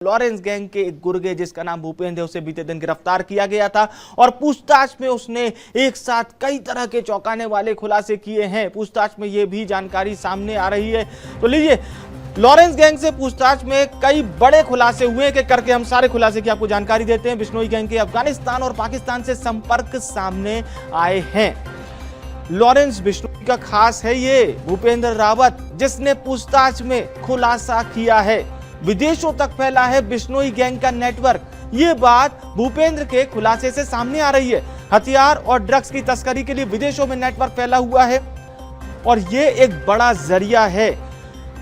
Lawrence gang के एक गुर्गे जिसका नाम भूपेंद्र है, उसे बीते दिन गिरफ्तार किया गया था और पूछताछ में उसने एक साथ कई तरह के चौंकाने वाले खुलासे किए हैं। पूछताछ में यह भी जानकारी सामने आ रही है। तो लीजिए, लॉरेंस गैंग से पूछताछ में कई बड़े खुलासे हुए कि करके हम सारे खुलासे की आपको जानकारी देते हैं। बिश्नोई गैंग के अफगानिस्तान और पाकिस्तान से संपर्क सामने आए हैं। लॉरेंस बिश्नोई का खास है ये भूपेंद्र रावत, जिसने पूछताछ में खुलासा किया है। विदेशों तक फैला है बिश्नोई गैंग का नेटवर्क। ये बात भूपेंद्र के खुलासे से सामने आ रही है। हथियार और ड्रग्स की तस्करी के लिए विदेशों में नेटवर्क फैला हुआ है और ये एक बड़ा जरिया है।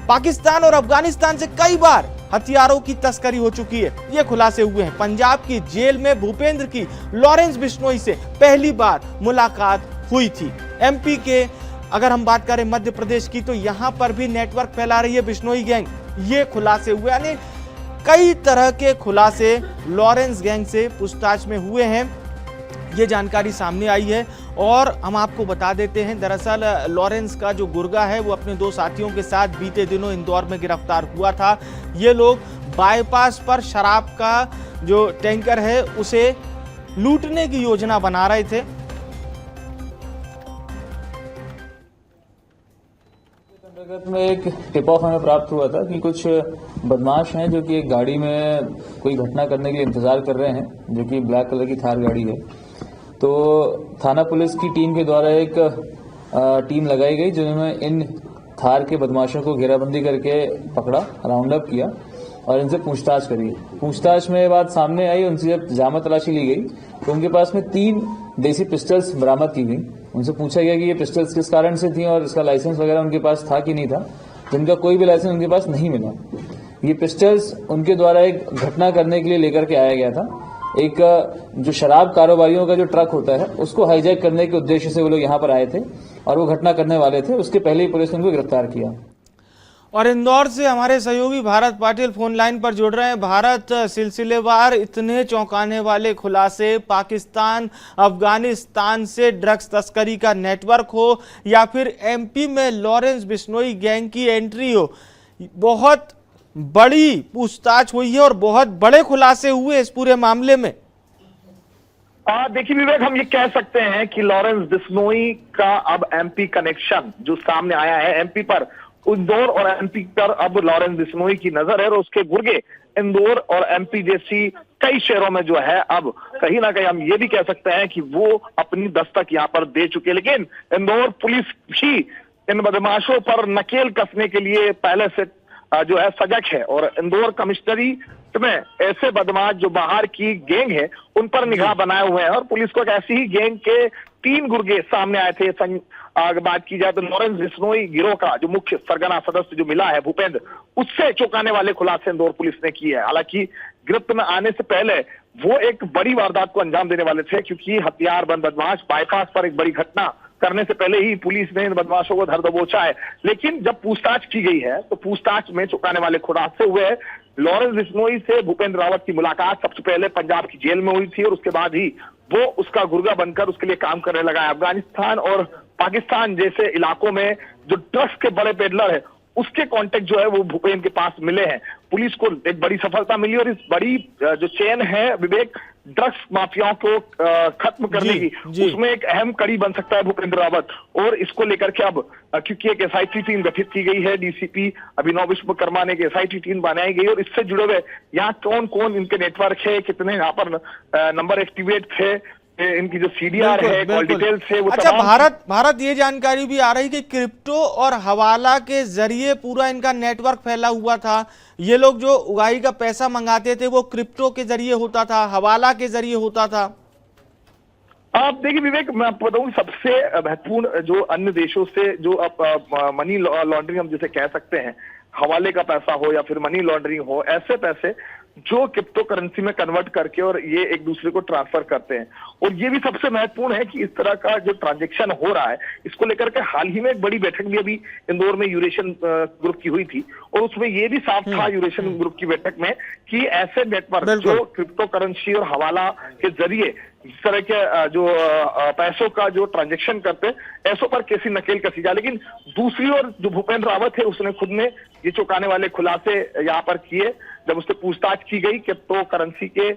पाकिस्तान और अफगानिस्तान से कई बार हथियारों की तस्करी हो चुकी है, ये खुलासे हुए हैं। पंजाब की जेल में भूपेंद्र की लॉरेंस बिश्नोई से पहली बार मुलाकात हुई थी। एमपी के अगर हम बात करें मध्य प्रदेश की, तो यहां पर भी नेटवर्क फैला रही है बिश्नोई गैंग। ये खुलासे हुए, यानी कई तरह के खुलासे लॉरेंस गैंग से पूछताछ में हुए हैं, ये जानकारी सामने आई है। और हम आपको बता देते हैं, दरअसल लॉरेंस का जो गुर्गा है वो अपने दो साथियों के साथ बीते दिनों इंदौर में गिरफ्तार हुआ था। ये लोग बाईपास पर शराब का जो टैंकर है उसे लूटने की योजना बना रहे थे। में एक टिप ऑफ हमें प्राप्त हुआ था कि कुछ बदमाश हैं जो कि एक गाड़ी में कोई घटना करने के लिए इंतजार कर रहे हैं, जो कि ब्लैक कलर की थार गाड़ी है। तो थाना पुलिस की टीम के द्वारा एक टीम लगाई गई, जिन्होंने इन थार के बदमाशों को घेराबंदी करके पकड़ा, राउंड अप किया और इनसे पूछताछ करी। पूछताछ में ये बात सामने आई, उनसे जब जामा तलाशी ली गई तो उनके पास में 3 देसी पिस्टल्स बरामद की गई। उनसे पूछा गया कि ये पिस्टल्स किस कारण से थी और इसका लाइसेंस वगैरह उनके पास था कि नहीं था, जिनका कोई भी लाइसेंस उनके पास नहीं मिला। ये पिस्टल्स उनके द्वारा एक घटना करने के लिए लेकर के आया गया था। एक जो शराब कारोबारियों का जो ट्रक होता है उसको हाईजैक करने के उद्देश्य से वो लोग यहाँ पर आए थे और वो घटना करने वाले थे। उसके पहले ही पुलिस ने उनको गिरफ्तार किया। और इंदौर से हमारे सहयोगी भारत पाटिल फोन लाइन पर जुड़ रहे हैं। भारत, सिलसिलेवार इतने चौंकाने वाले खुलासे, पाकिस्तान अफगानिस्तान से ड्रग्स तस्करी का नेटवर्क हो या फिर एमपी में लॉरेंस बिश्नोई गैंग की एंट्री हो, बहुत बड़ी पूछताछ हुई है और बहुत बड़े खुलासे हुए इस पूरे मामले में। देखिए विवेक, हम ये कह सकते हैं कि लॉरेंस बिश्नोई का अब एमपी कनेक्शन जो सामने आया है, एमपी पर, इंदौर और एमपी पर अब लॉरेंस बिश्नोई की नजर है और उसके गुर्गे इंदौर और एमपी जैसी कई शहरों में जो है, अब कहीं ना कहीं हम ये भी कह सकते हैं कि वो अपनी दस्तक यहाँ पर दे चुके। लेकिन इंदौर पुलिस भी इन बदमाशों पर नकेल कसने के लिए पहले से जो है सजग है और इंदौर कमिश्नरी में ऐसे बदमाश जो बाहर की गैंग है उन पर निगाह बनाए हुए हैं और पुलिस को एक ऐसी ही गैंग के 3 गुर्गे सामने आए थे। अगर बात की जाए तो लॉरेंस बिश्नोई गिरोह का जो मुख्य सरगना सदस्य जो मिला है भूपेंद्र, उससे चौंकाने वाले खुलासे इंदौर पुलिस ने किए हैं। हालांकि गिरफ्त में आने से पहले वो एक बड़ी वारदात को अंजाम देने वाले थे, क्योंकि हथियारबंद बदमाश बाईपास पर एक बड़ी घटना करने से पहले ही पुलिस ने इन बदमाशों को धर दबोचा है। लेकिन जब पूछताछ की गई है तो पूछताछ में चौंकाने वाले खुलासे हुए। लॉरेंस बिश्नोई से भूपेंद्र रावत की मुलाकात सबसे पहले पंजाब की जेल में हुई थी और उसके बाद ही वो उसका गुर्गा बनकर उसके लिए काम करने लगा है। अफगानिस्तान और पाकिस्तान जैसे इलाकों में जो ड्रग्स के बड़े पेडलर है उसके कांटेक्ट जो है वो भूपेंद्र के पास मिले हैं। पुलिस को एक बड़ी सफलता मिली और इस बड़ी जो चेन है विवेक, ड्रग्स माफियाओं को खत्म करने की, उसमें एक अहम कड़ी बन सकता है भूपेंद्र रावत। और इसको लेकर के अब क्योंकि एक एसआईटी टीम गठित की गई है, डीसीपी अभिनव विश्वकर्मा ने एक एसआईटी टीम बनाई गई और इससे जुड़े हुए यहाँ कौन कौन इनके नेटवर्क है, कितने यहाँ पर नंबर एक्टिवेट थे, इनकी जो सीडीआर है, कॉल डिटेल्स है, वो अच्छा, भारत ये जानकारी भी आ रही कि क्रिप्टो और हवाला के जरिए पूरा इनका नेटवर्क फैला हुआ था। ये लोग जो उगाही का पैसा मंगाते थे वो क्रिप्टो के जरिए होता था, हवाला के जरिए होता था। आप देखिए विवेक, मैं आपको बताऊं, सबसे महत्वपूर्ण जो अन्य देशों से जो मनी लॉन्ड्रिंग हम जिसे कह सकते हैं, हवाले का पैसा हो या फिर मनी लॉन्ड्रिंग हो, ऐसे पैसे जो क्रिप्टो करेंसी में कन्वर्ट करके और ये एक दूसरे को ट्रांसफर करते हैं। और ये भी सबसे महत्वपूर्ण है कि इस तरह का जो ट्रांजैक्शन हो रहा है, इसको लेकर के हाल ही में एक बड़ी बैठक भी अभी इंदौर में यूरेशियन ग्रुप की हुई थी और उसमें ये भी साफ था यूरेशियन ग्रुप की बैठक में कि ऐसे नेटवर्क जो क्रिप्टो करेंसी और हवाला के जरिए इस तरह के जो पैसों का जो ट्रांजैक्शन करते हैं, ऐसों पर कैसी नकेल कसी जाए। लेकिन दूसरी ओर जो भूपेंद्र रावत है उसने खुद ने ये चौंकाने वाले खुलासे यहाँ पर किए। जब उससे पूछताछ की गई क्रिप्टो करेंसी के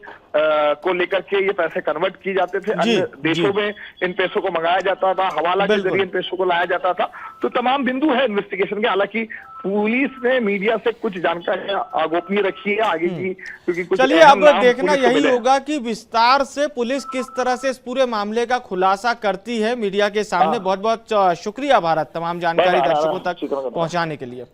को लेकर के ये पैसे कन्वर्ट किए जाते थे, अन्य देशों में इन पैसों को मंगाया जाता था, हवाला के जरिए इन पैसों को लाया जाता था। तो तमाम बिंदु है इन्वेस्टिगेशन के। हालांकि पुलिस ने मीडिया से कुछ जानकारियां गोपनीय रखी है आगे की, क्योंकि कुछ चलिए अहम अब नाम देखना पुलिस को यही मिले हैं। होगा कि विस्तार से पुलिस किस तरह से इस पूरे मामले का खुलासा करती है मीडिया के सामने। बहुत बहुत शुक्रिया भारत, तमाम जानकारी दर्शकों तक पहुंचाने के लिए।